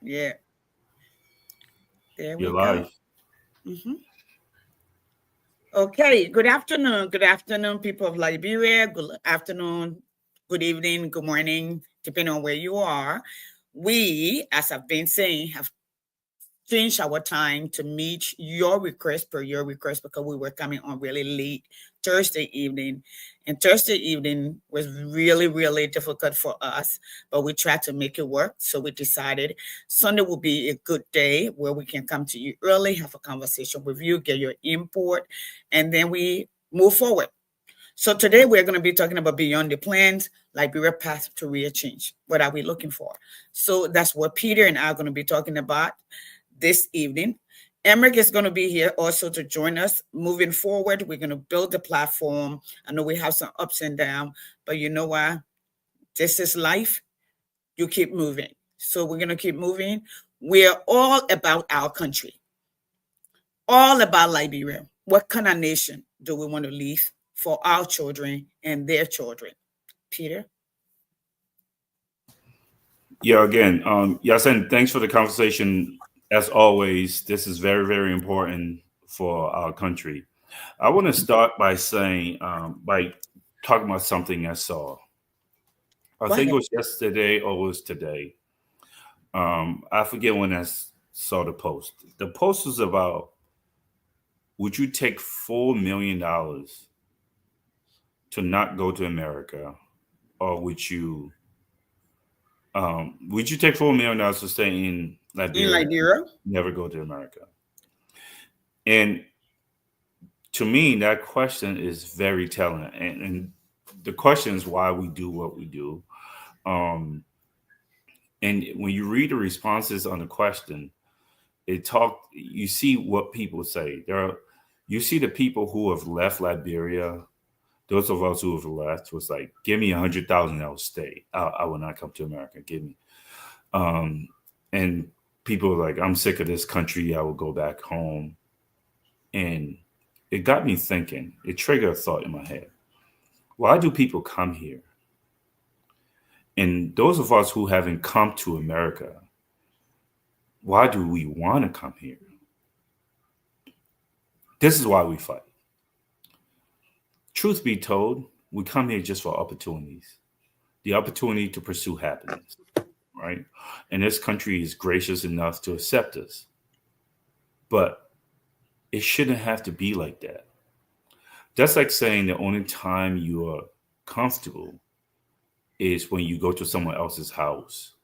Yeah, there Your we go. life. hmm Okay, good afternoon. Good afternoon, people of Liberia. Good afternoon, good evening, good morning, depending on where you are. We, as I've been saying, have change our time to meet your request per your request because we were coming on really late Thursday evening. And Thursday evening was really, really difficult for us, but we tried to make it work. So we decided Sunday will be a good day where we can come to you early, have a conversation with you, get your input, and then we move forward. So today we're going to be talking about beyond the plans, Liberia path to real change. What are we looking for? So that's what Peter and I are going to be talking about this evening. Emmerich is going to be here also to join us. Moving forward, we're going to build the platform. I know we have some ups and downs, but you know what? This is life. You keep moving. So we're going to keep moving. We're all about our country, all about Liberia. What kind of nation do we want to leave for our children and their children? Peter? Yeah, again, Yasin, thanks for the conversation. As always, this is very, very important for our country. I want to start by saying, by talking about something I saw. I Go think it ahead. was yesterday or it was today. I forget when saw the post. The post was about, would you take $4 million to not go to America, or would you take $4 million to stay in In Liberia, Liberia? never go to America? And to me, that question is very telling. And the question is why we do what we do. Um, and when you read the responses on the question, you see what people say. You see the people who have left Liberia. Those of us who have left was like, give me 100,000, I'll stay. I will not come to America. Give me. Um, and people are like, I'm sick of this country. I will go back home. And it got me thinking. It triggered a thought in my head. Why do people come here? And those of us who haven't come to America, why do we want to come here? This is why we fight. Truth be told, we come here just for opportunities, the opportunity to pursue happiness, right? And this country is gracious enough to accept us. But it shouldn't have to be like that. That's like saying the only time you are comfortable is when you go to someone else's house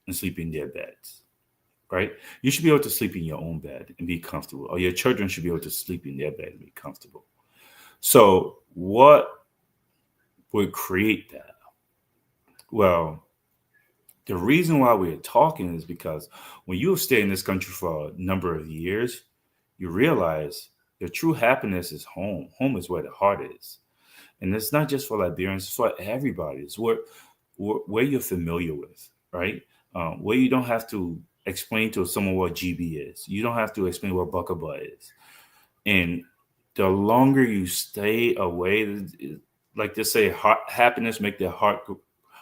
and sleep in their beds, right? You should be able to sleep in your own bed and be comfortable, or your children should be able to sleep in their bed and be comfortable. So, what would create that? Well, the reason why we're talking is because when you have stayed in this country for a number of years, you realize your true happiness is home. Home is where the heart is. And it's not just for Liberians, it's for everybody. It's where you're familiar with, right? Where you don't have to explain to someone what GB is. You don't have to explain what Buckaba is. And the longer you stay away, like they say, happiness make their heart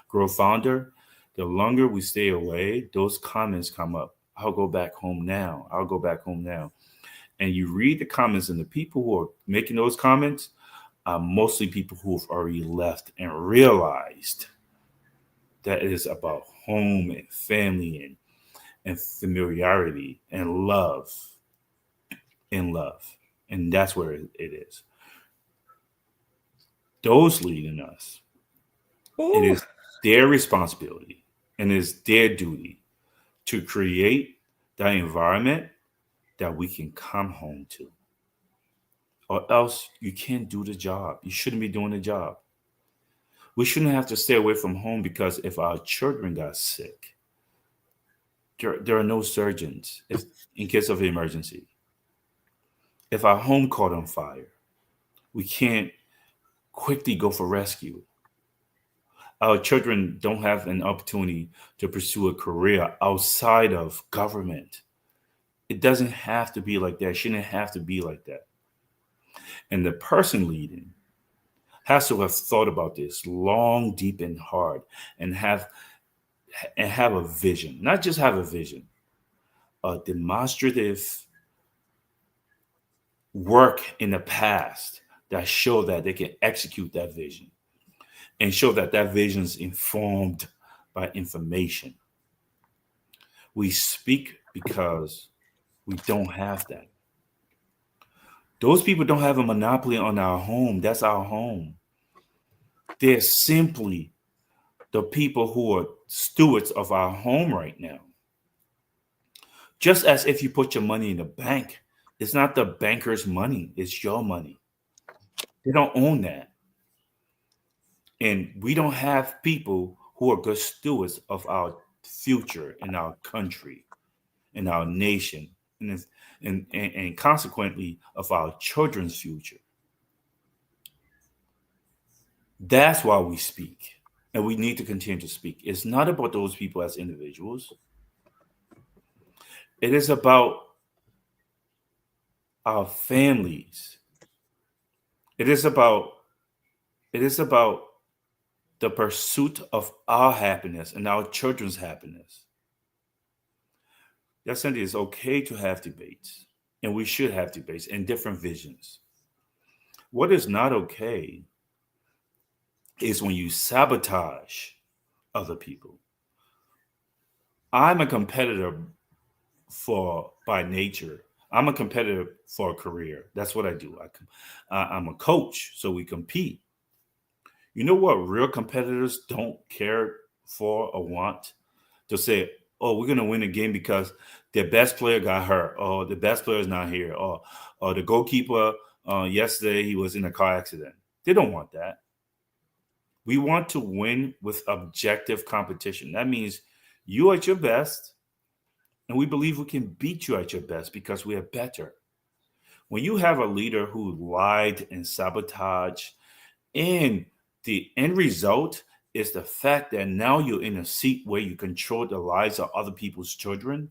grow fonder. The longer we stay away, those comments come up. I'll go back home now. I'll go back home now. And you read the comments, and the people who are making those comments are mostly people who have already left and realized that it is about home and family and familiarity and love and love. And that's where it is. Those leading us, it Ooh. is their responsibility and it is their duty to create that environment that we can come home to. Or else you can't do the job. You shouldn't be doing the job. We shouldn't have to stay away from home because if our children got sick, there are no surgeons if in case of emergency. If our home caught on fire, we can't quickly go for rescue. Our children don't have an opportunity to pursue a career outside of government. It doesn't have to be like that. It shouldn't have to be like that. And the person leading has to have thought about this long, deep, and hard, and have a vision. Not just have a vision. a demonstrative work in the past that show that they can execute that vision and show that that vision is informed by information. We speak because we don't have that. Those people don't have a monopoly on our home. That's our home. They're simply the people who are stewards of our home right now. Just as if you put your money in the bank, it's not the banker's money, it's your money. They don't own that. And we don't have people who are good stewards of our future in our country, in our nation, and consequently of our children's future. That's why we speak. And we need to continue to speak. It's not about those people as individuals. It is about our families. It is about the pursuit of our happiness and our children's happiness. Yes, Cindy, it's okay to have debates, and we should have debates and different visions. What is not okay is when you sabotage other people. I'm a competitor for by nature. I'm a competitor for a career. That's what I do. I'm a coach, so we compete. You know what real competitors don't care for or want? To say, oh, we're gonna win a game because their best player got hurt, or the best player is not here, or the goalkeeper yesterday he was in a car accident. They don't want that. We want to win with objective competition. That means you at your best, and we believe we can beat you at your best because we are better. When you have a leader who lied and sabotaged, and the end result is the fact that now you're in a seat where you control the lives of other people's children,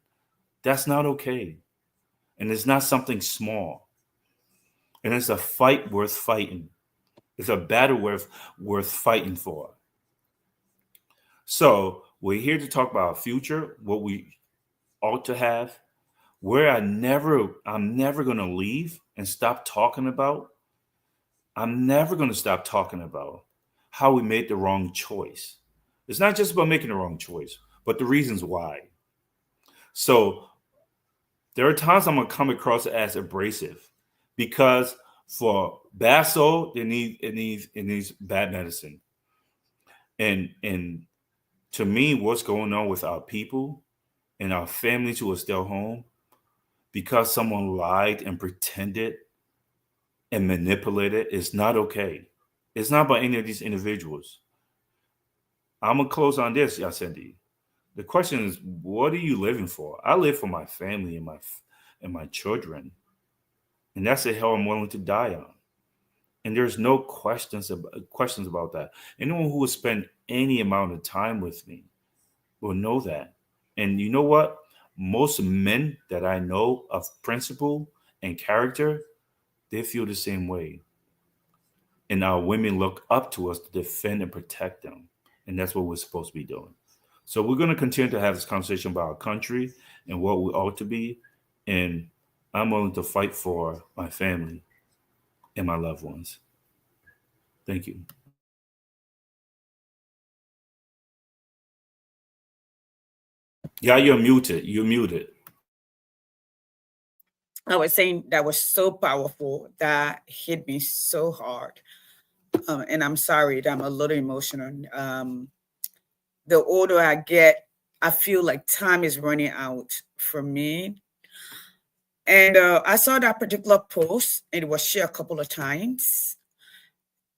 that's not okay. And it's not something small. And it's a fight worth fighting. It's a battle worth fighting for. So we're here to talk about our future, what we ought to have, where I'm never gonna leave and stop talking about. I'm never gonna stop talking about how we made the wrong choice. It's not just about making the wrong choice, but the reasons why. So there are times I'm gonna come across as abrasive because for bad soul, it needs bad medicine. And to me, what's going on with our people and our families who are still home because someone lied and pretended and manipulated is not okay. It's not about any of these individuals. I'm gonna close on this, Yasendi. The question is, what are you living for? I live for my family and my children, and that's the hill I'm willing to die on. And there's no questions about that. Anyone who will spend any amount of time with me will know that. And you know what? Most men that I know of principle and character, they feel the same way. And our women look up to us to defend and protect them. And that's what we're supposed to be doing. So we're going to continue to have this conversation about our country and what we ought to be. And I'm willing to fight for my family and my loved ones. Thank you. Yeah, you're muted. You're muted. I was saying that was so powerful that hit me so hard. And I'm sorry that I'm a little emotional. The older I get, I feel like time is running out for me. And I saw that particular post. It was shared a couple of times,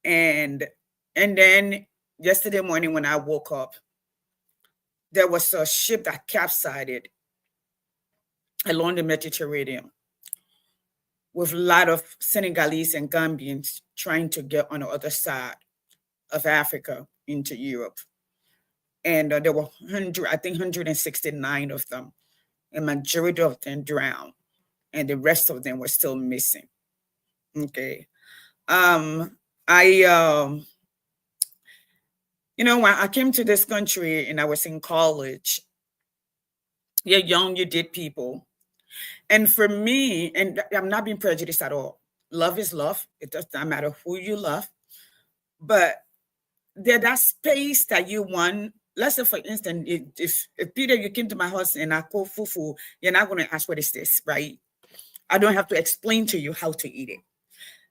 and then yesterday morning when I woke up, there was a ship that capsized along the Mediterranean with a lot of Senegalese and Gambians trying to get on the other side of Africa into Europe. And there were 100, I think 169 of them, and majority of them drowned, and the rest of them were still missing. Okay. Um, I, when I came to this country and I was in college, You're young, you did people. And for me, and I'm not being prejudiced at all. Love is love. It does not matter who you love. But there that space that you want. Let's say, for instance, if Peter, you came to my house and I cook fufu, you're not going to ask what is this, right? I don't have to explain to you how to eat it.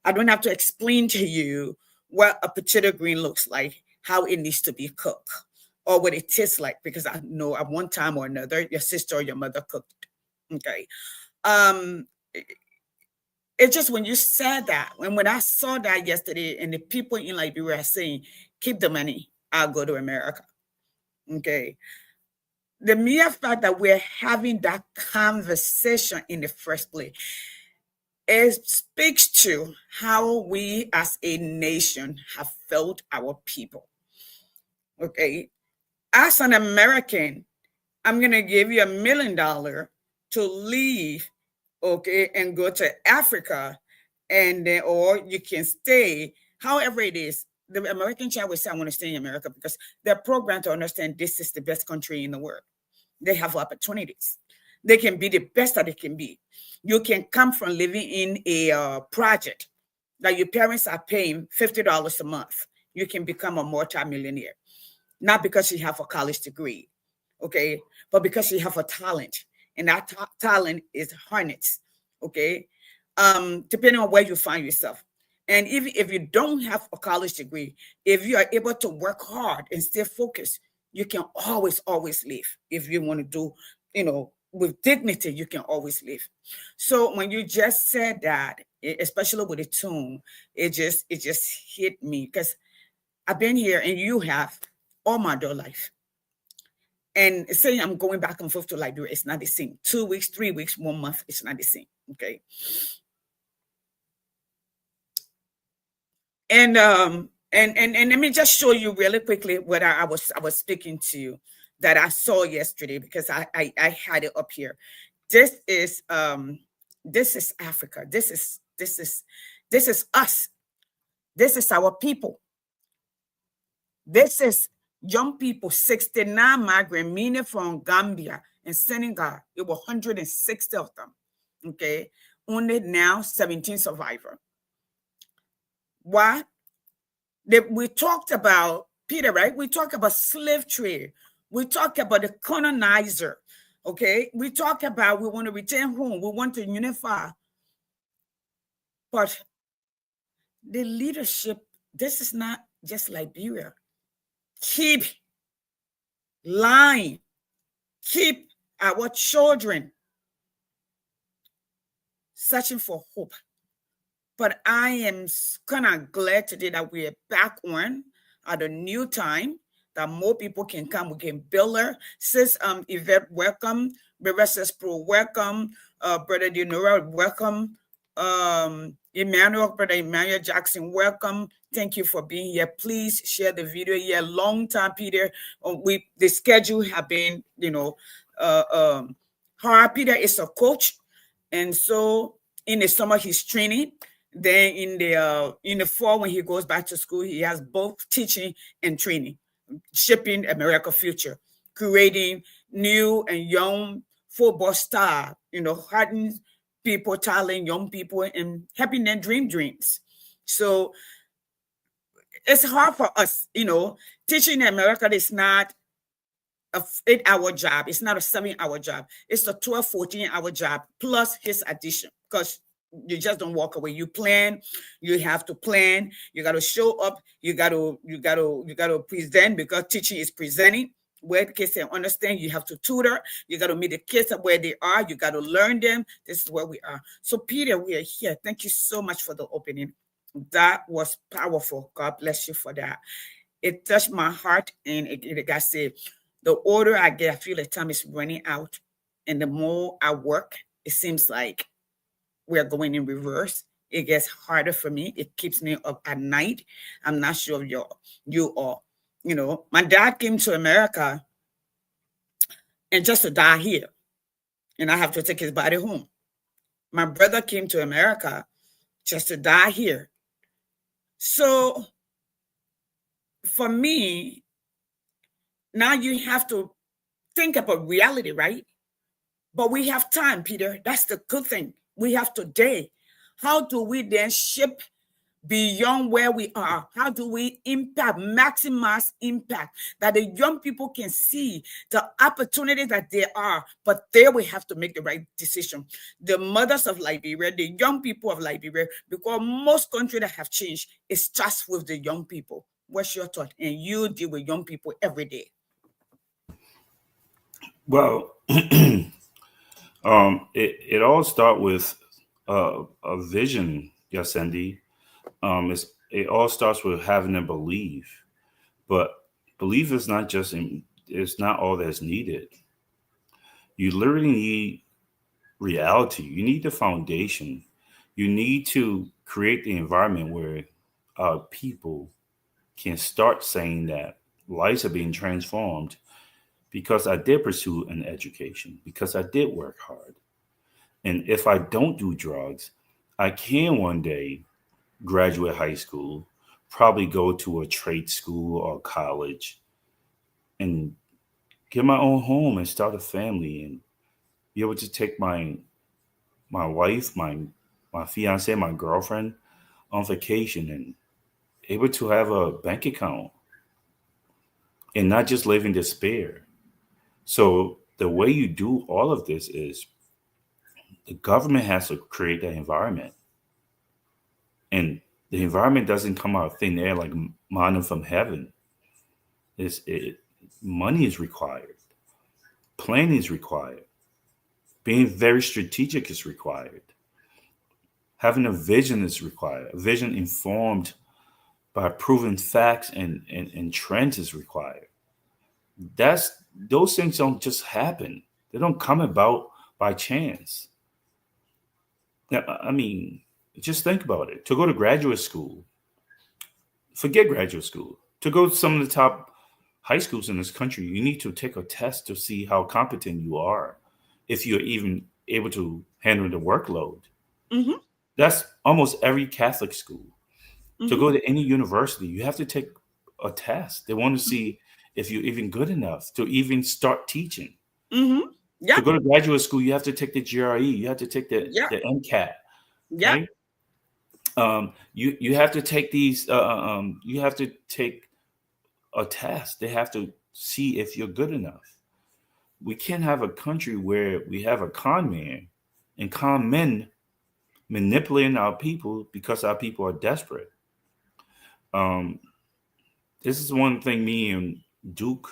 I don't have to explain to you what a potato green looks like, how it needs to be cooked, or what it tastes like, because I know at one time or another, your sister or your mother cooked. Okay. Um, it's just when you said that, and when I saw that yesterday, and the people in Liberia are saying, keep the money, I'll go to America. Okay. The mere fact that we're having that conversation in the first place, it speaks to how we as a nation have felt our people. Okay. As an American, I'm going to give you $1 million to leave, okay, and go to Africa, and then, or you can stay, however it is. The American child will say, I want to stay in America because they're programmed to understand this is the best country in the world. They have opportunities. They can be the best that they can be. You can come from living in a project that your parents are paying $50 a month. You can become a multi-millionaire, not because you have a college degree, okay, but because you have a talent, and that talent is harnessed, okay, depending on where you find yourself. And even if you don't have a college degree, if you are able to work hard and stay focused, you can always live. If you want to do, with dignity, you can always live. So when you just said that, especially with the tune, it just hit me, because I've been here and you have all my adult life. And saying I'm going back and forth to Liberia, it's not the same. 2 weeks, 3 weeks, 1 month, it's not the same. Okay. And let me just show you really quickly what I was speaking to you, that I saw yesterday, because I had it up here. This is Africa. This is us. This is our people. This is young people, 69 migrant, meaning from Gambia and Senegal. It was 160 of them. Okay. Only now 17 survivor. Why? We talked about Peter, right? We talked about slave trade. We talked about the colonizer. Okay. We talked about we want to return home. We want to unify. But the leadership, this is not just Liberia. Keep lying. Keep our children searching for hope. But I am kind of glad today that we're back on at a new time, that more people can come. We can build her. Sis Yvette, welcome. Says Pro, welcome. Brother Dinora, welcome. Brother Emmanuel Jackson, welcome. Thank you for being here. Please share the video. Yeah, long time, Peter. The schedule have been, hard. Peter is a coach, and so in the summer he's training. Then in the fall, when he goes back to school, he has both teaching and training, shaping America future, creating new and young football star, hardening people, talent, young people, and helping them dream dreams. So it's hard for us, teaching in America is not a 8-hour job. It's not a 7-hour job. It's a 12, 14-hour job plus his addition, because you just don't walk away. You plan. You have to plan. You got to show up. You got to present, because teaching is presenting. Where the kids can understand, you have to tutor. You got to meet the kids where they are. You got to learn them. This is where we are. So Peter, we are here. Thank you so much for the opening. That was powerful. God bless you for that. It touched my heart, and like I said, the older I get, I feel like time is running out, and the more I work, it seems like we're going in reverse. It gets harder for me. It keeps me up at night. I'm not sure if you are. My dad came to America and just to die here, and I have to take his body home. My brother came to America just to die here. So for me, now you have to think about reality, right? But we have time, Peter. That's the good thing. We have today. How do we then shift beyond where we are? How do we impact, maximize impact that the young people can see the opportunity that there are? But there we have to make the right decision. The mothers of Liberia, the young people of Liberia, because most countries that have changed, it starts with the young people. What's your thought? And you deal with young people every day. Well, it all start with a vision, Yasendi. It all starts with having a belief, but belief is not just it's not all that's needed. You literally need reality. You need the foundation. You need to create the environment where people can start saying that lives are being transformed because I did pursue an education, because I did work hard. And if I don't do drugs, I can one day graduate high school, probably go to a trade school or college and get my own home and start a family and be able to take my wife, my fiance, my girlfriend on vacation and able to have a bank account and not just live in despair. So the way you do all of this is the government has to create that environment. And the environment doesn't come out of thin air like manna from heaven. It money is required. Planning is required. Being very strategic is required. Having a vision is required. A vision informed by proven facts and trends is required. That's those things don't just happen. They don't come about by chance. Now, I mean, just think about it. To go to graduate school, forget graduate school. To go to some of the top high schools in this country, you need to take a test to see how competent you are, if you're even able to handle the workload. Mm-hmm, That's almost every Catholic school. To mm-hmm, go to any university, you have to take a test. They want to see if you're even good enough to even start teaching. mm-hmm. To Yep, go to graduate school, you have to take the GRE, you have to take yep, the MCAT. yep. Okay, you have to take these. You have to take a test. They have to see if you're good enough. We can't have a country where we have a con man and con men manipulating our people because our people are desperate. Um, this is one thing me and Duke,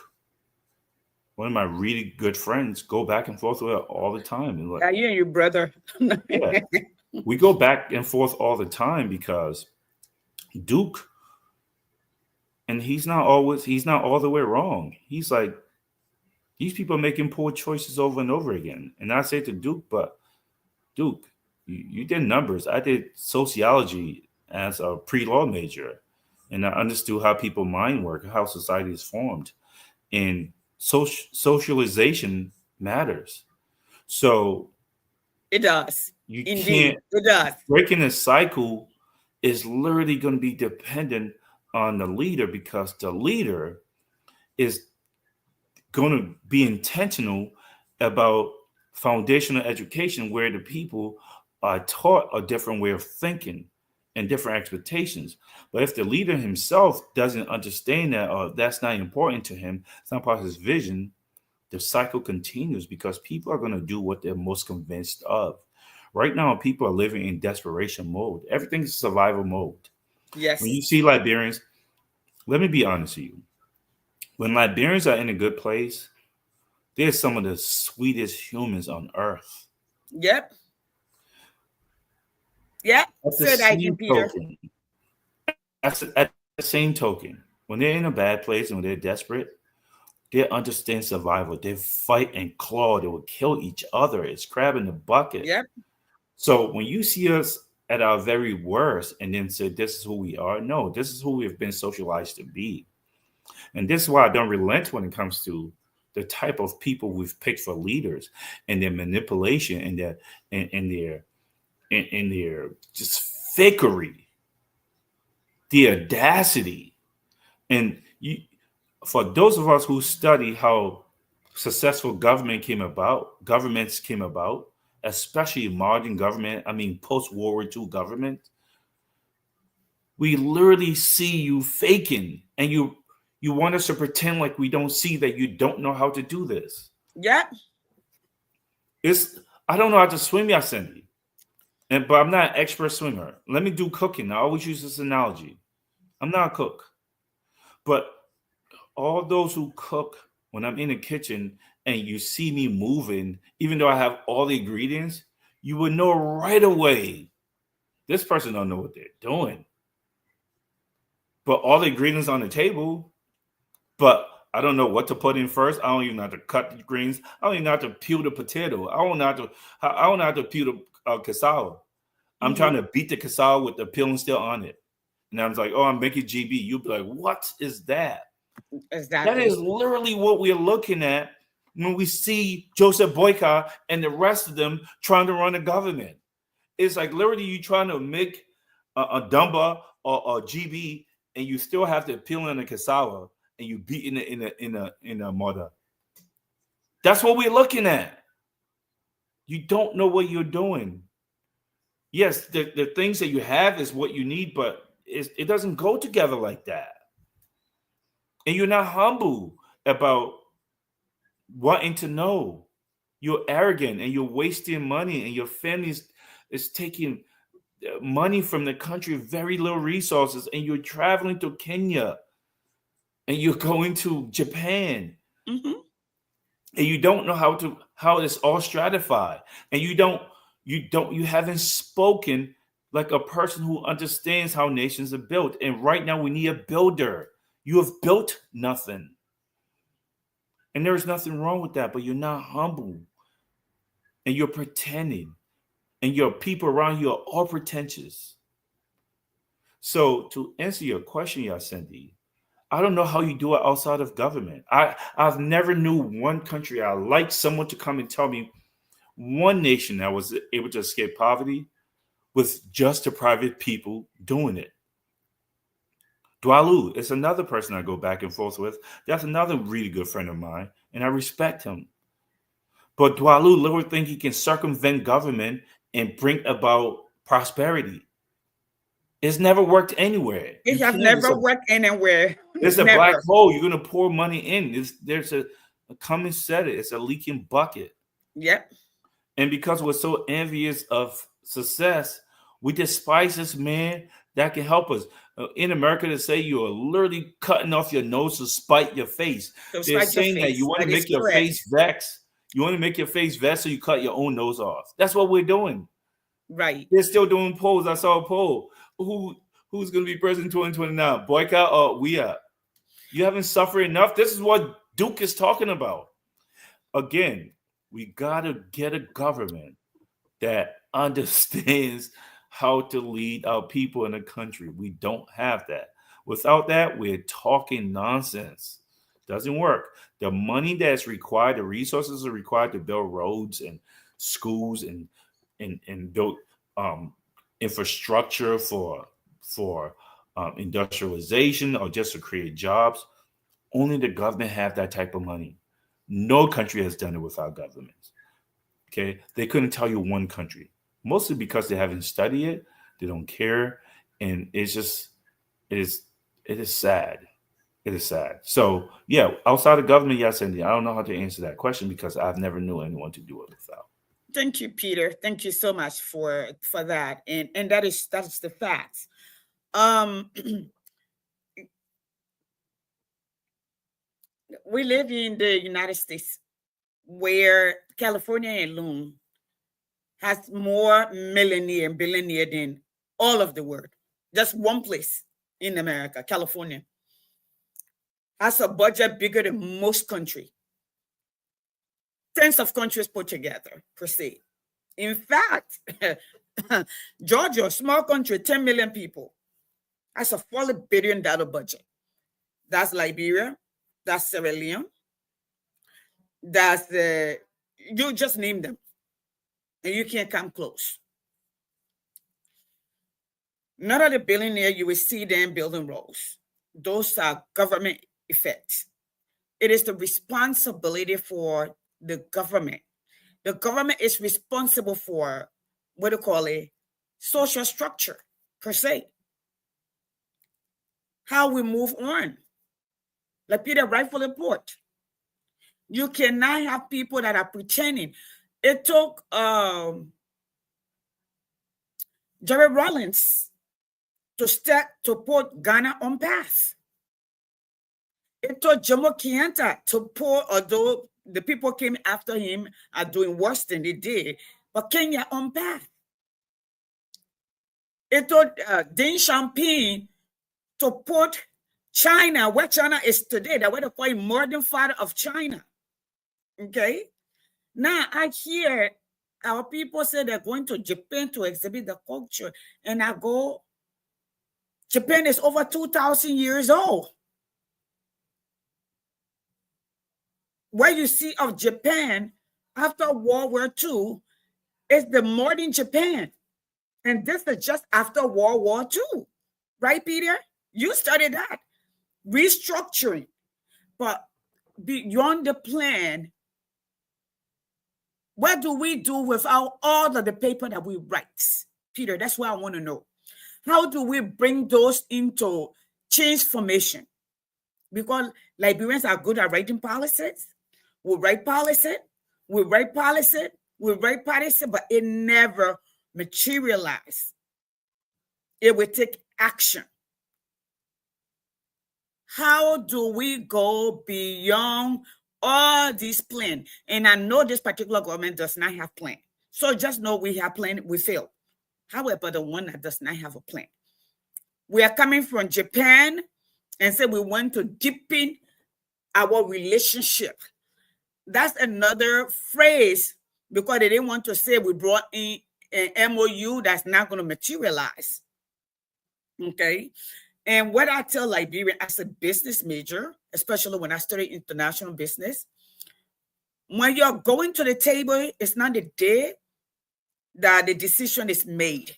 one of my really good friends, go back and forth with all the time. And like, Yeah, you and your brother. yeah, we go back and forth all the time because Duke, and he's not all the way wrong. He's like, these people are making poor choices over and over again. And I say to Duke, but Duke, you did numbers. I did sociology as a pre-law major, and I understood how people mind work, how society is formed, and socialization matters. So It does. you Indeed, can't it does. breaking a cycle is literally going to be dependent on the leader because the leader is going to be intentional about foundational education where the people are taught a different way of thinking and different expectations. But if the leader himself doesn't understand that or that's not important to him, it's not part of his vision, the cycle continues because people are going to do what they're most convinced of. Right now, people are living in desperation mode. Everything's survival mode. When Yes. you see Liberians, let me be honest with you. When Liberians are in a good place, they're some of the sweetest humans on earth. Yep. Yep. At the Say that again, same Peter. token, at the same token, when they're in a bad place and when they're desperate, they understand survival. They fight and claw. They will kill each other. It's crab in the bucket. Yep. So when you see us at our very worst and then say, this is who we are, no, this is who we've been socialized to be. And this is why I don't relent when it comes to the type of people we've picked for leaders and their manipulation and their just fakery, the audacity. And you, for those of us who study how successful governments came about, especially modern government, I mean post-World War II government, we literally see you faking, and you want us to pretend like we don't see that you don't know how to do this. Yeah. It's I don't know how to swim, Yasendi. But I'm not an expert swimmer. Let me do cooking. I always use this analogy. I'm not a cook. But all those who cook, when I'm in the kitchen and you see me moving, even though I have all the ingredients, you would know right away this person don't know what they're doing. But all the ingredients on the table, but I don't know what to put in first. I don't even know how to cut the greens. I don't even know how to peel the potato. I don't know how to peel the cassava. I'm trying to beat the cassava with the peeling still on it. And I was like, oh, I'm making GB. You'd be like, what is that? That Exactly. is literally what we're looking at when we see Joseph Boyka and the rest of them trying to run a government. It's like literally you trying to make a Dumba or a GB, and you still have to peel in the cassava and you beating it in a mortar. That's what we're looking at. You don't know what you're doing. Yes, the things that you have is what you need, but it doesn't go together like that. And you're not humble about wanting to know. You're arrogant and you're wasting money, and your family is taking money from the country, very little resources, and you're traveling to Kenya and you're going to Japan, and you don't know how it's all stratified, and you haven't spoken like a person who understands how nations are built. And right now we need a builder. You have built nothing, and there is nothing wrong with that, but you're not humble, and you're pretending, and your people around you are all pretentious. So to answer your question, Yasendi, I don't know how you do it outside of government. I've never knew one country. I like someone to come and tell me one nation that was able to escape poverty with just the private people doing it. Dwalu is another person I go back and forth with. That's another really good friend of mine, and I respect him. But Dwalu literally think he can circumvent government and bring about prosperity. It's never worked anywhere. It You have can't. never worked anywhere. It's a black Never. hole. You're gonna pour money in. There's a Cummins said it. It's a leaking bucket. Yep. And because we're so envious of success, we despise this man that can help us. In America, they say you are literally cutting off your nose to spite your face. So They're spite your saying that you face. want to That is make your correct. face vex. You want to make your face vex, so you cut your own nose off. That's what we're doing. Right. They're still doing polls. I saw a poll. Who's going to be president in 2029? Boycott or we are? You haven't suffered enough. This is what Duke is talking about. Again, we got to get a government that understands how to lead our people in the country. We don't have that. Without that, we're talking nonsense. Doesn't work. The money that's required, the resources are required to build roads and schools and build um, infrastructure for industrialization or just to create jobs. Only the government have that type of money. No country has done it without governments. Okay, they couldn't tell you one country, mostly because they haven't studied it, they don't care, and it is it is sad. It is sad. So yeah, outside of government, yes, India. I don't know how to answer that question because I've never knew anyone to do it without. Thank you, Peter. Thank you so much for that. And that is the fact. Um we live in the United States where California alone has more millionaire and billionaire than all of the world. Just one place in America, California, has a budget bigger than most country, tens of countries put together, per se. In fact, Georgia, a small country, 10 million people, has a $40 billion budget. That's Liberia, that's Sierra Leone, that's you just name them, and you can't come close. None of the billionaire you will see them building roads. Those are government effects. It is the responsibility for the government. The government is responsible for what do you call it? Social structure per se. How we move on. Like Peter rightfully put. You cannot have people that are pretending. It took Jerry Rollins to put Ghana on path. It took Jomo Kenyatta to put, although the people came after him are doing worse than they did, but Kenya on path. It took Deng Xiaoping to put China where China is today, that way they call him modern father of China. Okay? Now I hear our people say they're going to Japan to exhibit the culture, and I go, Japan is over 2,000 years old. What you see of Japan after World War II is the modern Japan. And this is just after World War II. Right, Peter? You studied that. Restructuring. But beyond the plan, what do we do without all of the paper that we write? Peter, that's what I want to know. How do we bring those into change formation? Because Liberians are good at writing policies. We write policy, we write policy, we write policy, but it never materializes. It will take action. How do we go beyond all these plans? And I know this particular government does not have plan. So just know we have plan, we fail. However, the one that does not have a plan. We are coming from Japan and say we want to deepen our relationship. That's another phrase because they didn't want to say we brought in an MOU that's not going to materialize. Okay. And what I tell Liberia as a business major, especially when I studied international business, when you're going to the table, it's not the day that the decision is made.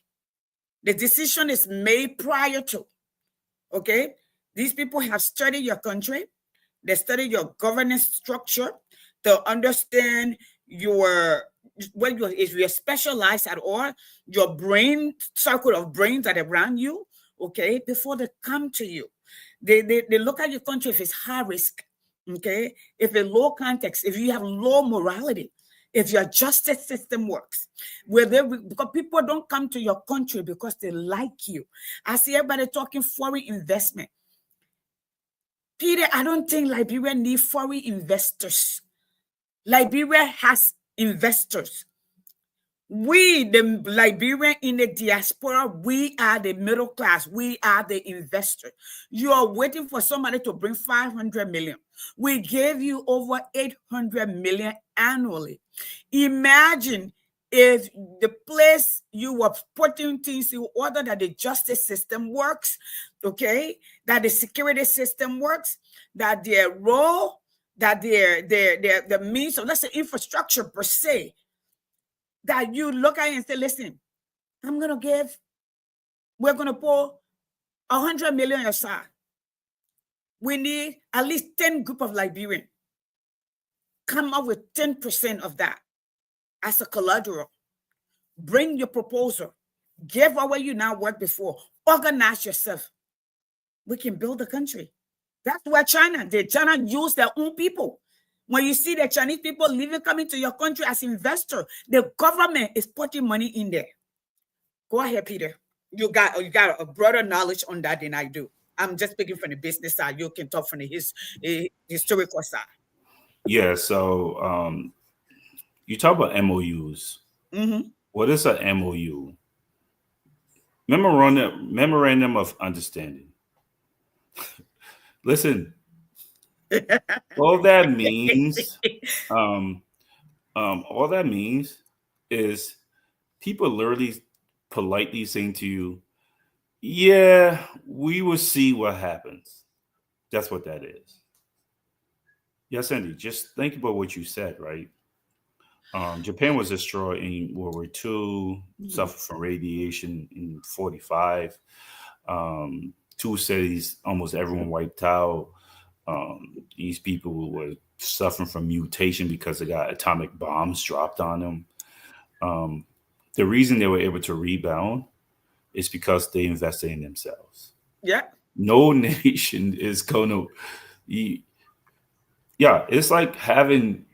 The decision is made prior to. Okay. These people have studied your country. They study your governance structure to understand your if you're specialized at all, your brain circle of brains that are around you, okay, before they come to you. They look at your country if it's high risk, okay, if it's low context, if you have low morality, if your justice system works, because people don't come to your country because they like you. I see everybody talking foreign investment. Peter, I don't think Liberia needs foreign investors. Liberia has investors. We, the Liberian in the diaspora, we are the middle class. We are the investor. You are waiting for somebody to bring 500 million. We gave you over 800 million annually. Imagine if the place you were putting things in order, that the justice system works, okay, that the security system works, that their role, that their means of, let's say, infrastructure per se, that you look at it and say, listen, we're going to pour 100 million aside. We need at least 10 group of Liberians. Come up with 10% of that as a collateral. Bring your proposal. Give away you now work before. Organize yourself. We can build a country. That's where China did. China used their own people. When you see the Chinese people living, coming to your country as investor, the government is putting money in there. Go ahead, Peter. You got a broader knowledge on that than I do. I'm just speaking from the business side. You can talk from the historical side. Yeah. So you talk about MOUs. Mm-hmm. What is an MOU? Memorandum of Understanding. Listen, all that means, all that means is people literally politely saying to you, yeah, we will see what happens. That's what that is. Yes, Andy, just think about what you said, right? Japan was destroyed in World War II, suffered from radiation in 1945. Two cities, almost everyone wiped out. These people were suffering from mutation because they got atomic bombs dropped on them. The reason they were able to rebound is because they invested in themselves. Yeah. No nation is going to, yeah, it's like having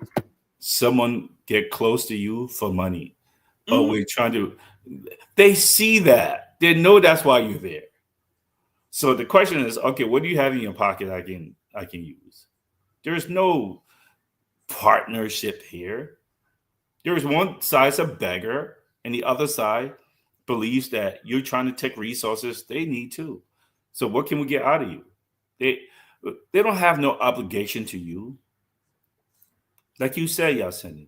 someone get close to you for money. Oh, Mm-hmm. we're trying to, they see that. They know that's why you're there. So the question is, okay, what do you have in your pocket I can use? There's no partnership here. There's one side's a beggar, and the other side believes that you're trying to take resources they need too. So what can we get out of you? They they don't have no obligation to you. Like you said, Yasin,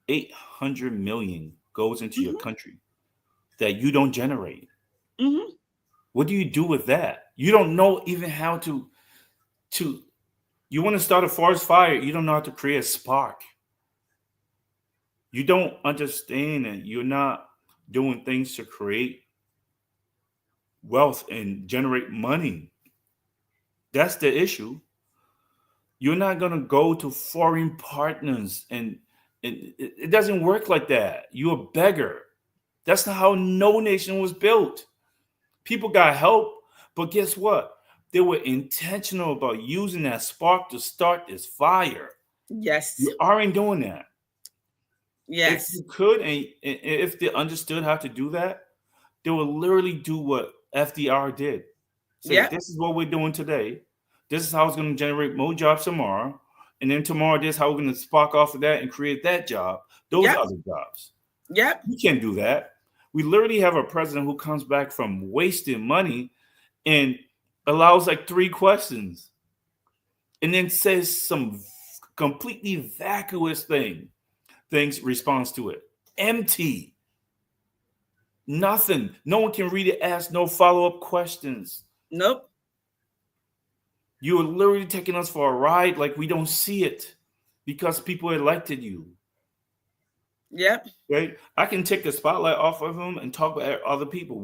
800 million goes into your Mm-hmm. country that you don't generate. Mm-hmm. What do you do with that? You don't know even how to you want to start a forest fire, you don't know how to create a spark. You don't understand and you're not doing things to create wealth and generate money. That's the issue. You're not going to go to foreign partners and it doesn't work like that. You're a beggar. That's not how no nation was built. People got help, but guess what? They were intentional about using that spark to start this fire. Yes. You aren't doing that. If Yes. you could, and if they understood how to do that, they would literally do what FDR did. Say, Yep. this is what we're doing today. This is how it's going to generate more jobs tomorrow. And then tomorrow, this is how we're going to spark off of that and create that job, those Yep. other jobs. Yep. We can't do that. We literally have a president who comes back from wasting money and allows like 3 questions and then says some completely vacuous things response to it. Empty. Nothing. No one can read it, ask no follow-up questions. Nope. You are literally taking us for a ride like we don't see it because people elected you. Yep. Right? I can take the spotlight off of them and talk about other people.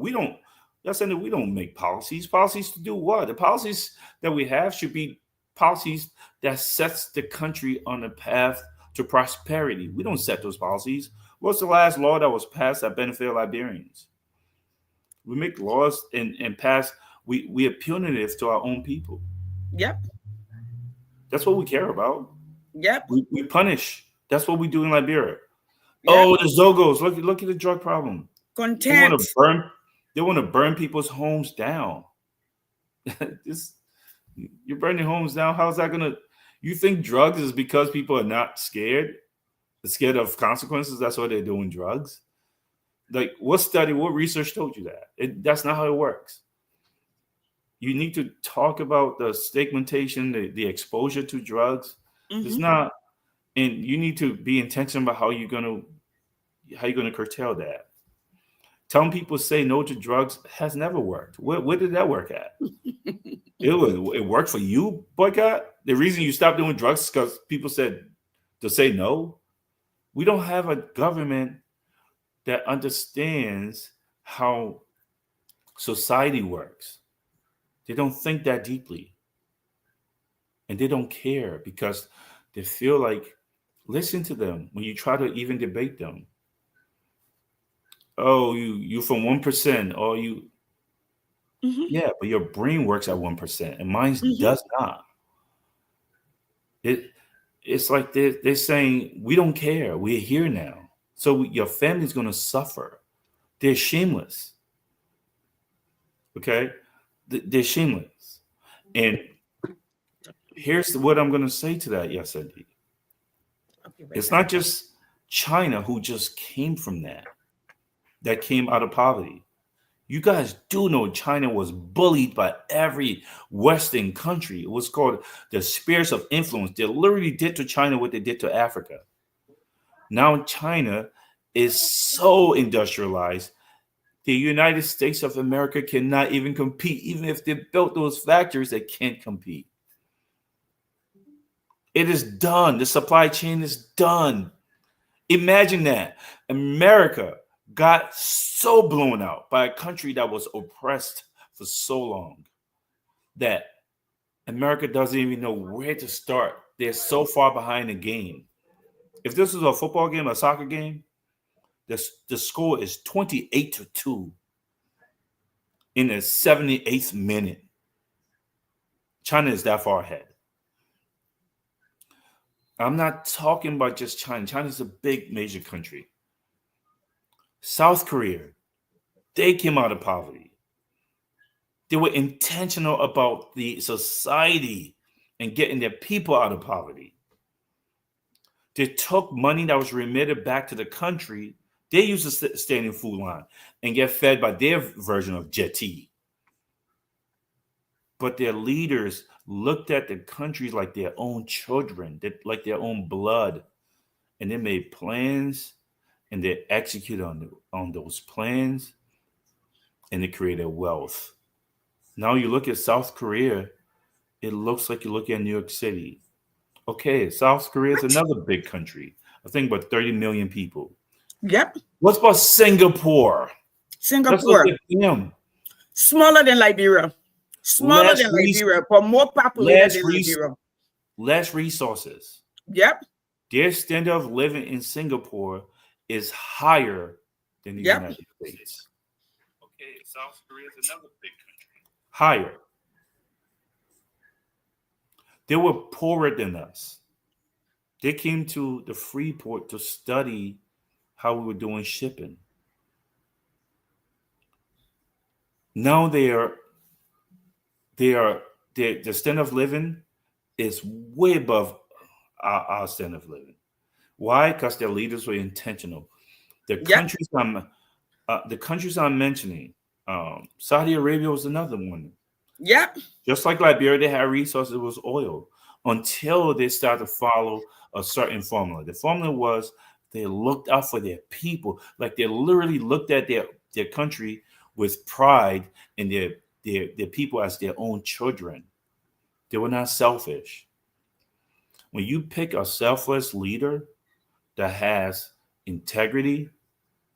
That's saying that we don't make policies. Policies to do what? The policies that we have should be policies that sets the country on a path to prosperity. We don't set those policies. What's the last law that was passed that benefited Liberians? We make laws and pass. We are punitive to our own people. Yep. That's what we care about. Yep. We punish. That's what we do in Liberia. Yep. Oh, the Zogos. Look at the drug problem. They want to Content. burn. They want to burn people's homes down. this, you're burning homes down. How's that gonna? You think drugs is because people are not scared? They're scared of consequences. That's why they're doing drugs. Like what study, what research told you that? That's not how it works. You need to talk about the stigmatization, the exposure to drugs. It's Mm-hmm. not, and you need to be intentional about how you're gonna curtail that. Telling people say no to drugs has never worked. Where did that work at? It worked for you, boycott. The reason you stopped doing drugs is because people said to say no. We don't have a government that understands how society works. They don't think that deeply. And they don't care because they feel like, listen to them when you try to even debate them. Oh, you from 1%, or you, Mm-hmm. yeah, but your brain works at 1%, and mine Mm-hmm. does not. It's like they're saying we don't care. We're here now, so your family's gonna suffer. They're shameless. Okay, they're shameless. And here's what I'm gonna say to that. Yes, Andy. Okay, It's Becca. not just China who just came from that came out of poverty. You guys do know China was bullied by every Western country. It was called the spheres of influence. They literally did to China what they did to Africa. Now China is so industrialized, the United States of America cannot even compete. Even if they built those factories, they can't compete. It is done. The supply chain is done. Imagine that. America got so blown out by a country that was oppressed for so long that America doesn't even know where to start. They're so far behind the game. If this is a football game, a soccer game, the score is 28-2 in the 78th minute. China is that far ahead. I'm not talking about just China. China's a big major country. South Korea, they came out of poverty. They were intentional about the society and getting their people out of poverty. They took money that was remitted back to the country. They used to stand in food line and get fed by their version of jetty. But their leaders looked at the countries like their own children, like their own blood, and they made plans and they executed on those plans and they created wealth. Now you look at South Korea, it looks like you look at New York City. Okay, South Korea is another big country. I think about 30 million people. Yep. What's about Singapore? Let's look Singapore, at them. smaller than Liberia. Smaller Less, than Liberia, but more populated than Liberia. less resources. Yep. Their standard of living in Singapore is higher than the United States. Okay, South Korea is another big country. Higher. They were poorer than us. They came to the Freeport to study how we were doing shipping. Now their standard of living is way above our standard of living. Why? Because their leaders were intentional. The countries I'm mentioning, Saudi Arabia was another one. Yep. Just like Liberia, they had resources, it was oil, until they started to follow a certain formula. The formula was they looked out for their people. Like they literally looked at their country with pride and their people as their own children. They were not selfish. When you pick a selfless leader that has integrity,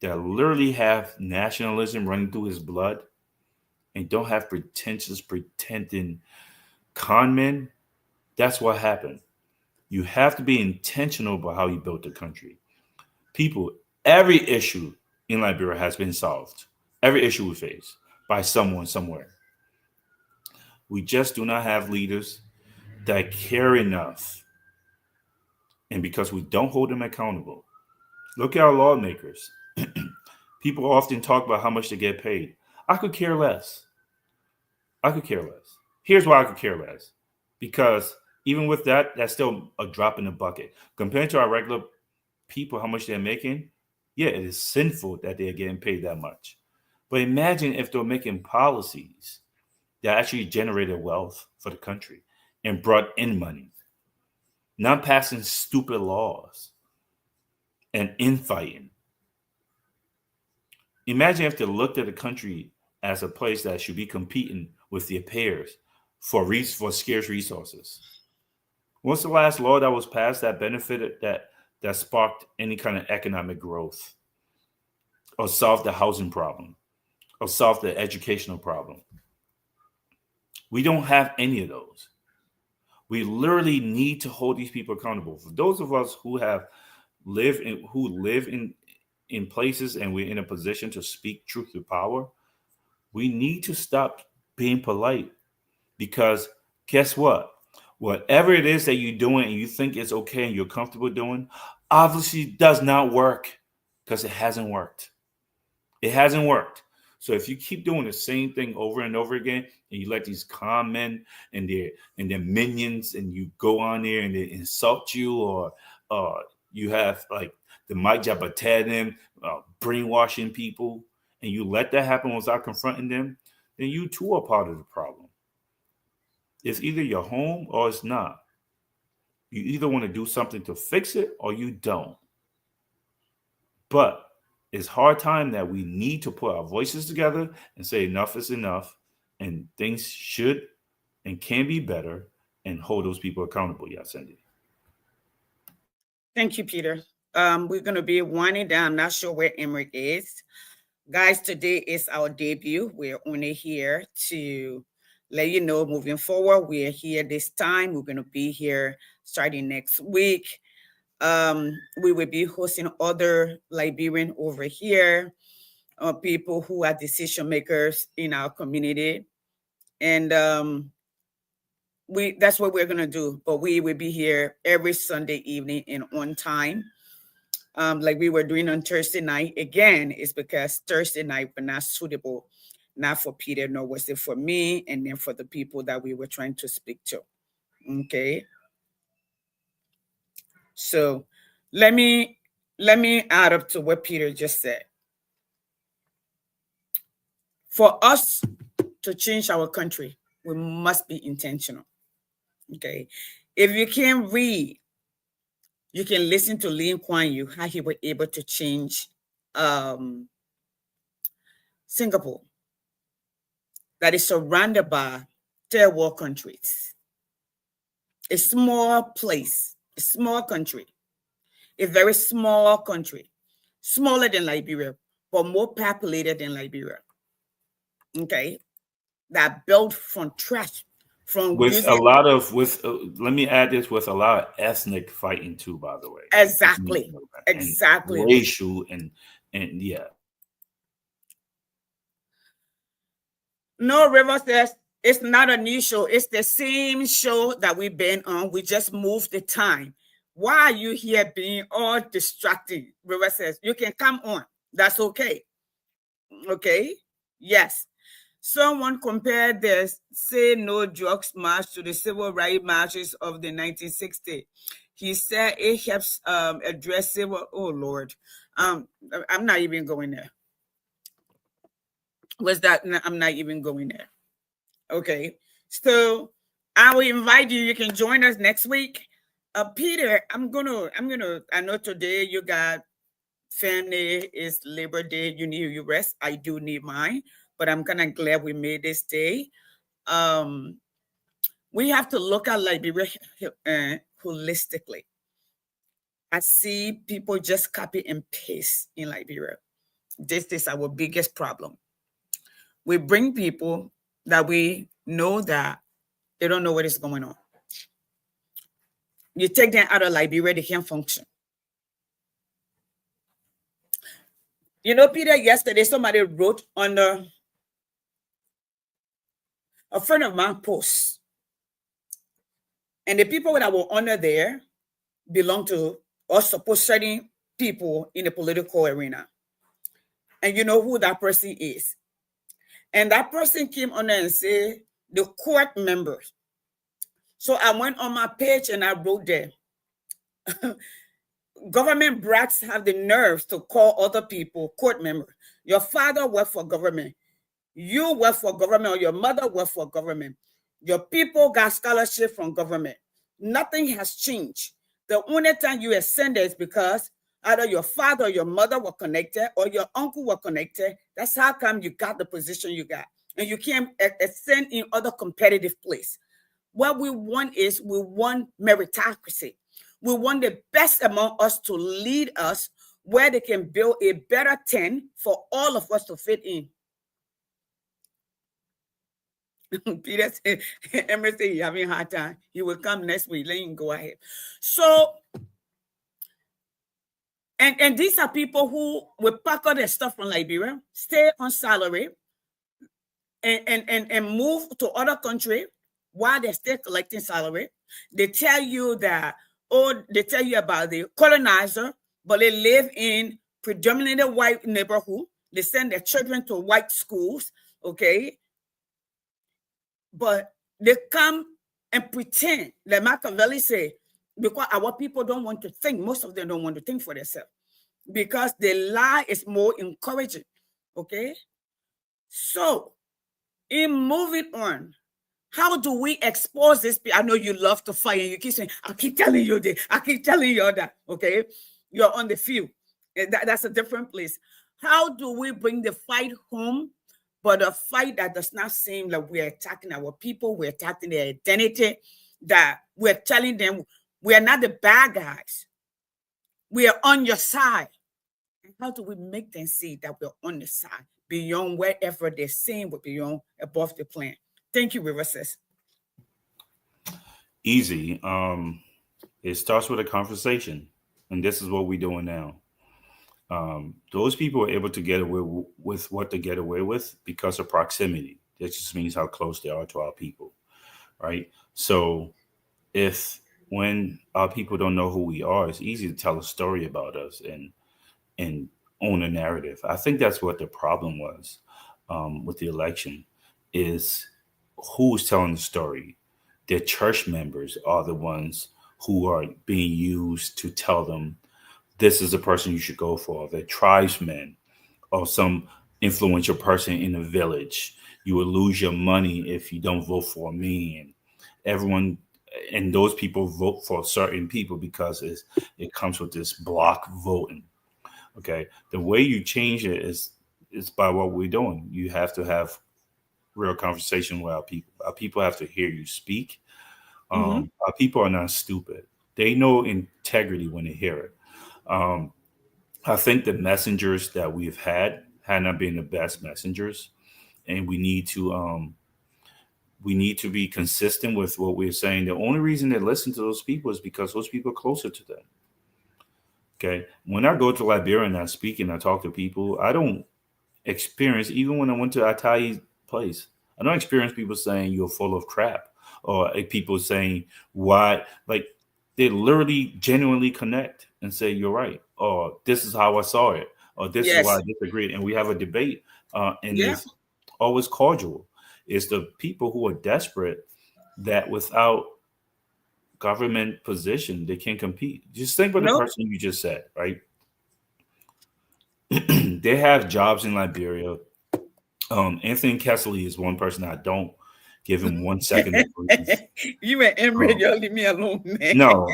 that literally have nationalism running through his blood, and don't have pretending con men, that's what happened. You have to be intentional about how you built the country. People, every issue in Liberia has been solved. Every issue we face by someone somewhere. We just do not have leaders that care enough. And because we don't hold them accountable. Look at our lawmakers. People often talk about how much they get paid. I could care less. Here's why I could care less. Because even with that, that's still a drop in the bucket. Compared to our regular people, how much they're making, yeah, it is sinful that they're getting paid that much. But imagine if they're making policies that actually generated wealth for the country and brought in money, not passing stupid laws and infighting. Imagine if they looked at the country as a place that should be competing with their peers for scarce resources. What's the last law that was passed that benefited that sparked any kind of economic growth or solved the housing problem or solved the educational problem? We don't have any of those. We literally need to hold these people accountable. For those of us who live in places and we're in a position to speak truth to power, we need to stop being polite, because guess what? Whatever it is that you're doing and you think it's okay and you're comfortable doing, obviously does not work, because it hasn't worked. It hasn't worked. So if you keep doing the same thing over and over again, and you let these con men and their minions, and you go on there and they insult you, or you have like the Mike Jabatedim brainwashing people, and you let that happen without confronting them, then you too are part of the problem. It's either your home or it's not. You either want to do something to fix it or you don't. But it's hard time that we need to put our voices together and say enough is enough, and things should and can be better, and hold those people accountable. Yeah, Cindy. Thank you, Peter. We're going to be winding down. I'm not sure where Emmerich is. Guys, today is our debut. We're only here to let you know moving forward, we are here this time. We're going to be here starting next week. We will be hosting other Liberian over here, people who are decision makers in our community. And that's what we're going to do. But we will be here every Sunday evening and on time. Like we were doing on Thursday night. Again, it's because Thursday night were not suitable, not for Peter, nor was it for me, and then for the people that we were trying to speak to. Okay. So let me add up to what Peter just said. For us to change our country, we must be intentional. Okay. If you can't read, you can listen to Lee Kuan Yew, how he was able to change Singapore, that is surrounded by third world countries. A small place, a small country, a very small country, smaller than Liberia, but more populated than Liberia. Okay, that built from trash, from with using a lot of let me add this, with a lot of ethnic fighting too, by the way. Exactly, and exactly, racial and yeah. No, River says it's not a new show. It's the same show that we've been on. We just moved the time. Why are you here being all distracting? River says you can come on. That's okay. Okay. Yes. Someone compared the Say No Drugs March to the civil rights marches of the 1960s. He said it helps address civil. Oh Lord, I'm not even going there. Was that? I'm not even going there. Okay, so I will invite you. You can join us next week. Peter, I'm gonna. I know today you got family, is Labor Day. You need your rest. I do need mine, but I'm kind of glad we made this day. We have to look at Liberia holistically. I see people just copy and paste in Liberia. This is our biggest problem. We bring people that we know that they don't know what is going on. You take them out of Liberia, they can't function. You know, Peter, yesterday somebody wrote under a friend of mine post. And the people that were under there belong to or support certain people in the political arena. And you know who that person is. And that person came on there and said, the court members. So I went on my page and I wrote there, government brats have the nerves to call other people court members. Your father worked for government. You work for government, or your mother worked for government. Your people got scholarship from government. Nothing has changed. The only time you ascended is because either your father or your mother were connected or your uncle were connected. That's how come you got the position you got. And you can't ascend in other competitive place. What we want is we want meritocracy. We want the best among us to lead us where they can build a better tent for all of us to fit in. Peter said, Emerson, you're having a hard time. He will come next week. Let him go ahead. So, and these are people who will pack all their stuff from Liberia, stay on salary, and move to other country while they're still collecting salary. They tell you that, they tell you about the colonizer, but they live in predominantly white neighborhood. They send their children to white schools, okay? But they come and pretend, like Machiavelli say, because our people don't want to think. Most of them don't want to think for themselves because the lie is more encouraging, okay? So, in moving on, how do we expose this? I know you love to fight and you keep saying, I keep telling you this, I keep telling you that, okay? You're on the field. That's a different place. How do we bring the fight home, but a fight that does not seem like we're attacking our people, we're attacking their identity, that we're telling them we are not the bad guys. We are on your side. And how do we make them see that we're on the side, beyond wherever they're seeing, but beyond above the plan? Thank you, River Sis. Easy. It starts with a conversation, and this is what we're doing now. Those people are able to get away with what they get away with because of proximity. That just means how close they are to our people, right? So if when our people don't know who we are, it's easy to tell a story about us and own a narrative. I think that's what the problem was with the election is who's telling the story. Their church members are the ones who are being used to tell them this is the person you should go for. The tribesmen or some influential person in the village. You will lose your money if you don't vote for me. And everyone and those people vote for certain people because it comes with this block voting. Okay. The way you change it is by what we're doing. You have to have real conversation with our people. Our people have to hear you speak. Mm-hmm. Our people are not stupid. They know integrity when they hear it. Um, I think the messengers that we've had not been the best messengers, and we need to be consistent with what we're saying. The only reason they listen to those people is because those people are closer to them. Okay, when I go to Liberia and I speak and I talk to people, I don't experience, even when I went to Atai's place, I don't experience people saying you're full of crap or people saying why, like they literally genuinely connect and say you're right or this is how I saw it or this is why I Yes. disagreed, and we have a debate and Yeah. it's always cordial. It's the people who are desperate that without government position they can't compete. Just think about the No. person you just said, right? They have jobs in Liberia. Anthony Kessley is one person I don't give him 1 second to breathe. You and Emery, Um, y'all leave me alone, man. no,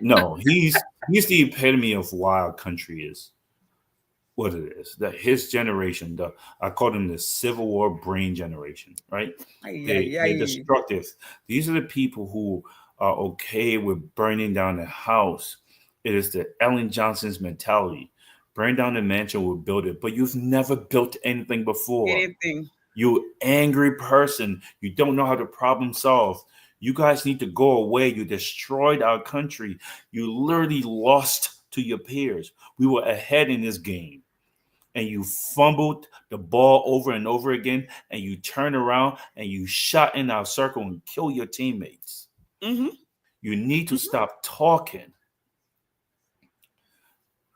no, he's the epitome of why our country is what it is. That his generation, I call them the Civil War brain generation, right? Ay, ay, They're ay. destructive. These are the people who are okay with burning down the house. It is the Ellen Johnson's mentality. Burn down the mansion, we'll build it. But you've never built anything before. Anything. You angry person. You don't know how to problem solve. You guys need to go away. You destroyed our country. You literally lost to your peers. We were ahead in this game and you fumbled the ball over and over again, and you turn around and you shot in our circle and kill your teammates. Mm-hmm. You need to Mm-hmm. stop talking.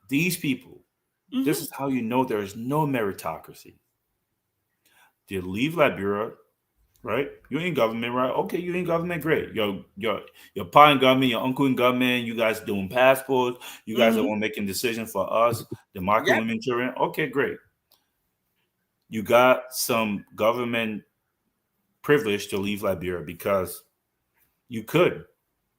These people, this Mm-hmm. is how you know there is no meritocracy. They leave Liberia, right? You're in government, right? Okay, you're in government, great. Your pa in government, your uncle in government, you guys doing passports, you guys are Mm-hmm. all making decisions for us, the market Yep. women children. Okay, great. You got some government privilege to leave Liberia because you could.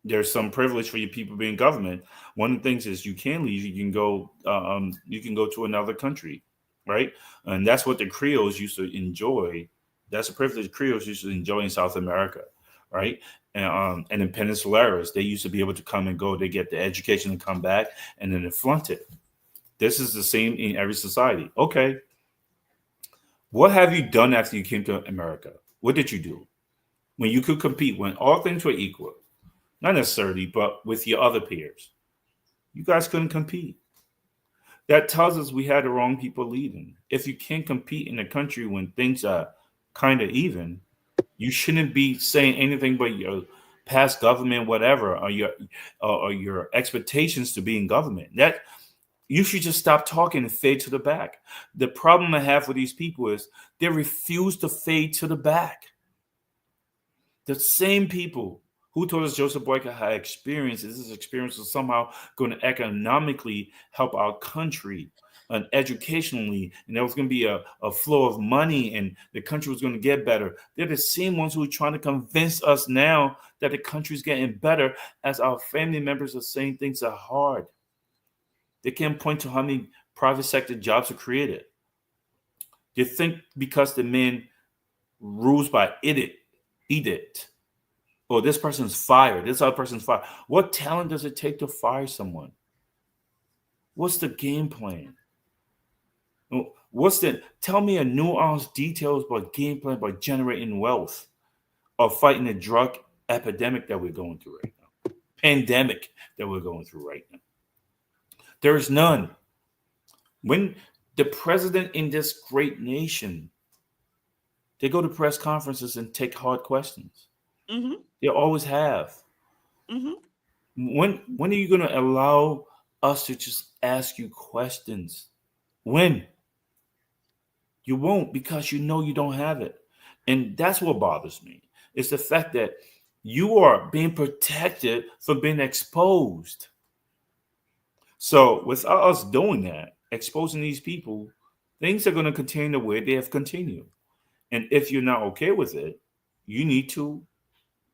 There's some privilege for you people being government. One of the things is you can leave. You can go to another country, right? And that's what the Creoles used to enjoy. That's a privilege Creoles used to enjoy in South America, right? And in Peninsulares, they used to be able to come and go. They get the education and come back, and then they flaunt it. This is the same in every society. Okay, what have you done after you came to America? What did you do when you could compete, when all things were equal? Not necessarily, but with your other peers. You guys couldn't compete. That tells us we had the wrong people leading. If you can't compete in a country when things are kind of even, you shouldn't be saying anything but your past government, whatever, or your expectations to be in government. That you should just stop talking and fade to the back. The problem I have with these people is they refuse to fade to the back. The same people who told us Joseph Boyka had experiences, this experience was somehow going to economically help our country and educationally, and there was going to be a flow of money and the country was going to get better. They're the same ones who are trying to convince us now that the country's getting better as our family members are saying things are hard. They can't point to how many private sector jobs are created. They think because the man rules by edict, oh, this person's fired. This other person's fired. What talent does it take to fire someone? What's the game plan? Tell me a nuanced details about game plan by generating wealth. of fighting the drug epidemic that we're going through right now, pandemic that we're going through right now. There is none. When the president in this great nation, they go to press conferences and take hard questions. Mm-hmm. They always have. Mm-hmm. When are you going to allow us to just ask you questions? When? You won't, because you know you don't have it. And that's what bothers me. It's the fact that you are being protected from being exposed. So without us doing that, exposing these people, things are going to continue the way they have continued. And if you're not okay with it, you need to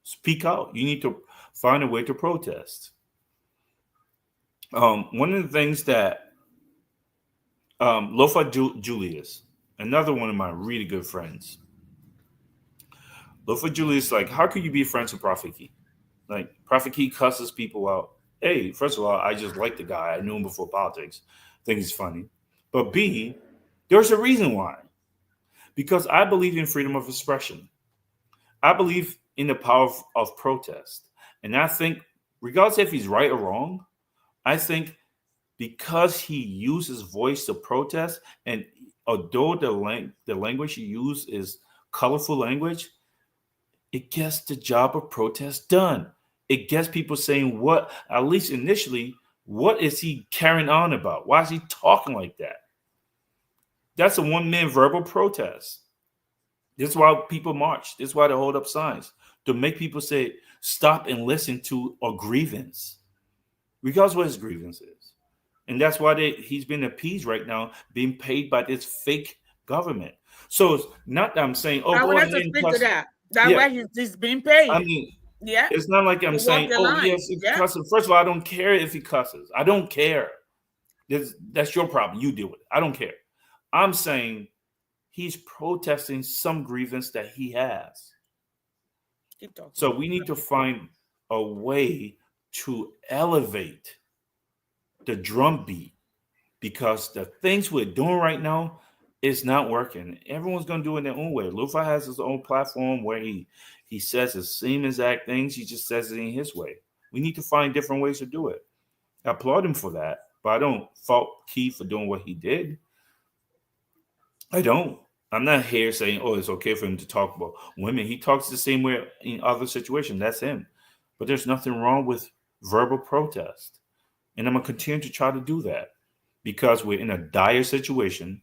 speak out. You need to find a way to protest. One of the things that Lofa Julius, another one of my really good friends, Lofa Julius, like, how could you be friends with Prophet Key? Like, Prophet Key cusses people out. A, first of all, I just like the guy. I knew him before politics. Think he's funny. But B, there's a reason why. Because I believe in freedom of expression. I believe in the power of protest. And I think, regardless if he's right or wrong, I think because he uses voice to protest, and although the language he uses is colorful language, it gets the job of protest done. It gets people saying, what, at least initially, what is he carrying on about? Why is he talking like that? That's a one-man verbal protest. This is why people march. This is why they hold up signs, to make people say, stop and listen to a grievance, regardless what his grievance is. And that's why he's been appeased right now, being paid by this fake government. So it's not that I'm saying, oh, I go would have ahead to and speak to cuss. that. That's Yeah, why he's being paid. I mean, Yeah. it's not like I'm To walk saying, the oh, line. yes, it's Yeah. cussing. First of all, I don't care if he cusses. I don't care. That's your problem. You deal with it. I don't care. I'm saying he's protesting some grievance that he has. Keep talking. So we need to find a way to elevate the drumbeat, because the things we're doing right now is not working. Everyone's going to do it in their own way. Lufa has his own platform where he says the same exact things. He just says it in his way. We need to find different ways to do it. I applaud him for that, but I don't fault Key for doing what he did. I don't. I'm not here saying, oh, it's okay for him to talk about women. He talks the same way in other situations. That's him. But there's nothing wrong with verbal protest. And I'm going to continue to try to do that, because we're in a dire situation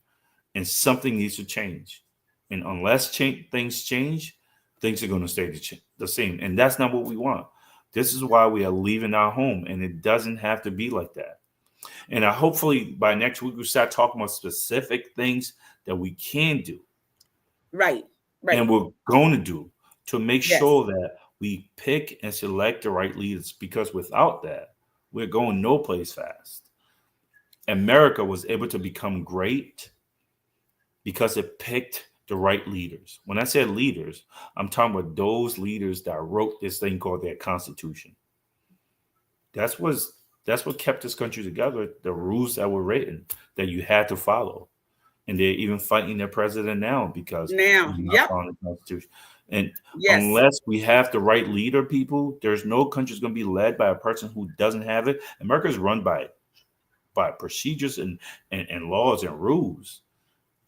and something needs to change. And unless things change, things are going to stay the same. And that's not what we want. This is why we are leaving our home. And it doesn't have to be like that. And hopefully by next week, we start talking about specific things that we can do. Right. And we're going to do to make Yes. sure that we pick and select the right leaders, because without that, we're going no place fast. America was able to become great because it picked the right leaders. When I said leaders, I'm talking about those leaders that wrote this thing called their Constitution. That's what kept this country together, the rules that were written that you had to follow. And they're even fighting their president now because Now, he's not yep. following the Constitution. And Yes. unless we have the right leader, people, there's no country that's going to be led by a person who doesn't have it. America is run by procedures and laws and rules.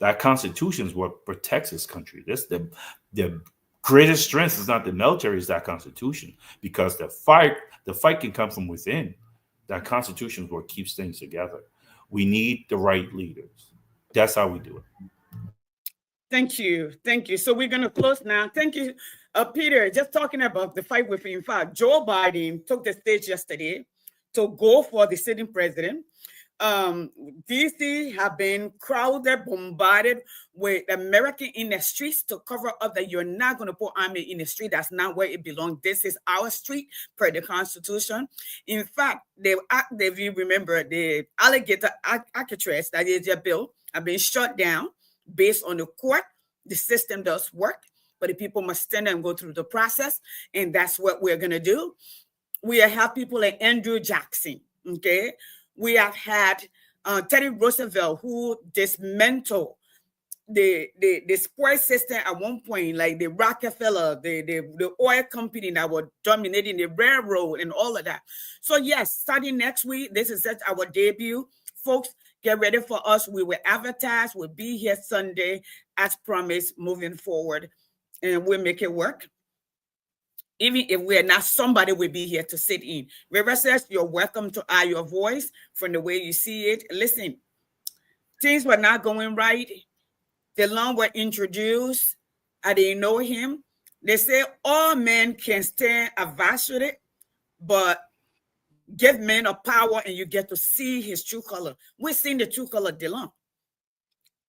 That Constitution is what protects this country. This the greatest strength is not the military, is that Constitution, because the fight can come from within. That Constitution is what keeps things together. We need the right leaders. That's how we do it. Thank you. Thank you. So we're going to close now. Thank you, Peter. Just talking about the fight within. In fact, Joe Biden took the stage yesterday to go for the sitting president. DC have been crowded, bombarded with American in the streets to cover up that you're not going to put army in the street. That's not where it belongs. This is our street per the Constitution. In fact, if you remember, the alligator Alcatraz, that is their bill, have been shut down based on the court. The system does work, but the people must stand and go through the process, and that's what we're going to do. We have people like Andrew Jackson, okay? We have had Teddy Roosevelt, who dismantled the sports system at one point, like the Rockefeller, the oil company that were dominating the railroad and all of that. So yes, starting next week, this is just our debut, folks. Get ready for us. We will advertise. We'll be here Sunday as promised. Moving forward, and we'll make it work. Even if we're not, somebody will be here to sit in. River says you're welcome to add your voice from the way you see it. Listen, things were not going right. The Lamb were introduced. I didn't know him. They say all men can stand adversity, but give men a power and you get to see his true color. We're seeing the true color of the Lamb.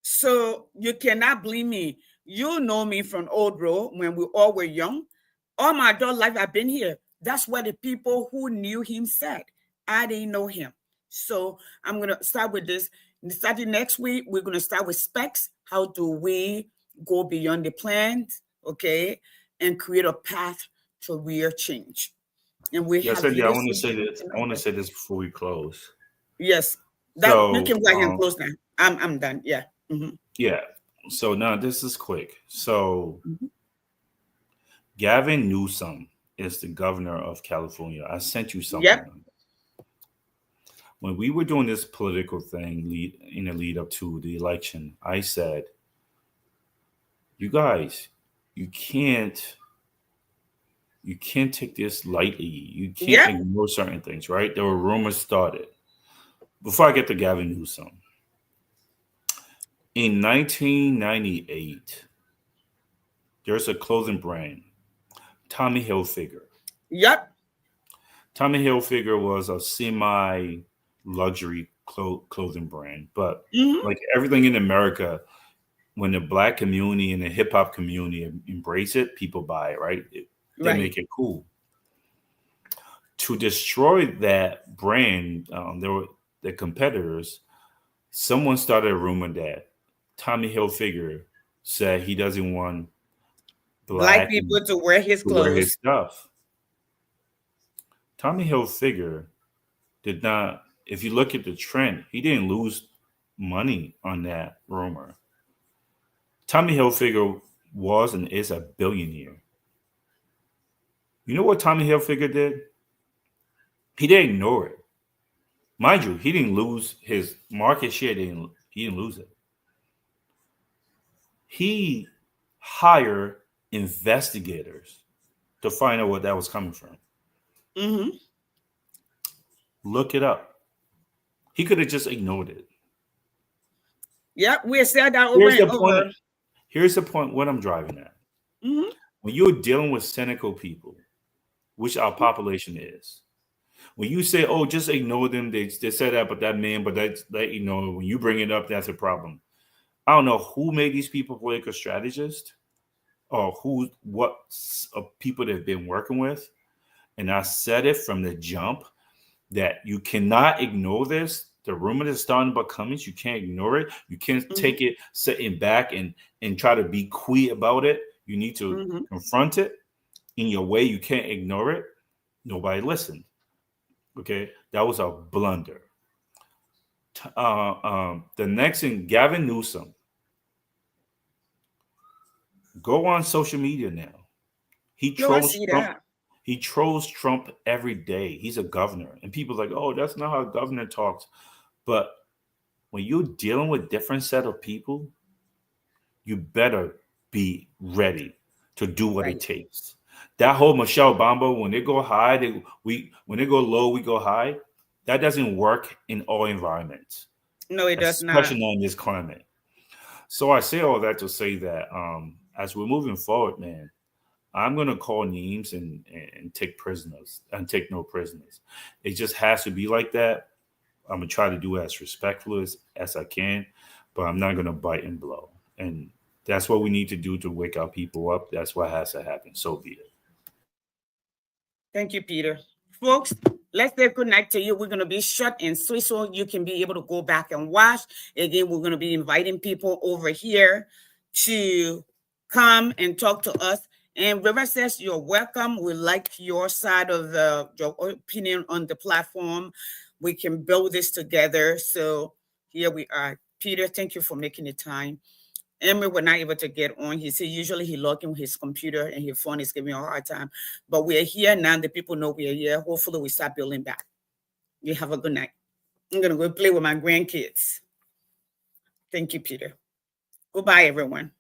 So you cannot blame me. You know me from Old Road when we all were young. All my adult life I've been here. That's what the people who knew him said. I didn't know him. So I'm going to start with this. Starting next week, we're going to start with specs. How do we go beyond the plans, okay, and create a path to real change? And we Yes, have Cindy, I want to leadership. say this. I want to say this before we close. Yes, that you So, can go ahead and close now. I'm done. Yeah. Mm-hmm. yeah. So now this is quick. So Mm-hmm. Gavin Newsom is the governor of California. I sent you something. Yep. When we were doing this political thing in the lead up to the election, I said, "You guys, you can't take this lightly. You can't Yep. ignore certain things, right?" There were rumors started. Before I get to Gavin Newsom, in 1998, there's a clothing brand, Tommy Hilfiger. Yep. Tommy Hilfiger was a semi luxury clothing brand, but Mm-hmm. like everything in America, when the black community and the hip hop community embrace it, people buy it, right? They Right. make it cool. To destroy that brand, there were the competitors. Someone started a rumor that Tommy Hilfiger said he doesn't want Black black people to wear his to wear his clothes. stuff. Tommy Hilfiger did not. If you look at the trend, he didn't lose money on that rumor. Tommy Hilfiger was and is a billionaire. You know what Tommy Hilfiger did? He didn't ignore it. Mind you, he didn't lose his market share. He didn't lose it. He hired investigators to find out what that was coming from. Mm-hmm. Look it up. He could have just ignored it. Yep. We said that over Here's and the point. over. Here's the point. What I'm driving at. Mm-hmm. When you're dealing with cynical people, which our population is, when you say, "Oh, just ignore them," they said that, but that man, but that when you bring it up, that's a problem. I don't know who made these people political strategists or what people they've been working with, and I said it from the jump that you cannot ignore this. The rumor that's starting about Cummings, you can't ignore it. You can't take it sitting back and try to be quiet about it. You need to confront it in your way. You can't ignore it. Nobody listened. Okay, that was a blunder. The next thing, Gavin Newsom. Go on social media now. He Yo, I trolls see Trump. that. He trolls Trump every day. He's a governor, and people are like, "Oh, that's not how a governor talks." But when you're dealing with different set of people, you better be ready to do what it Right. takes. That whole Michelle Obama, when they go high, when they go low, we go high. That doesn't work in all environments, No, it does not. especially in this climate. So I say all that to say that as we're moving forward, man, I'm gonna call names and take prisoners and take no prisoners. It just has to be like that. I'm gonna try to do it as respectful as I can, but I'm not gonna bite and blow. And that's what we need to do to wake our people up. That's what has to happen. So be it. Thank you, Peter. Folks, let's say good night to you. We're going to be short and sweet so you can be able to go back and watch. Again, we're going to be inviting people over here to come and talk to us. And River says you're welcome. We like your side of your opinion on the platform. We can build this together. So here we are. Peter, thank you for making the time. Emmy was not able to get on. He said usually he logged in with his computer and his phone is giving a hard time. But we are here now. The people know we are here. Hopefully we start building back. You have a good night. I'm going to go play with my grandkids. Thank you, Peter. Goodbye, everyone.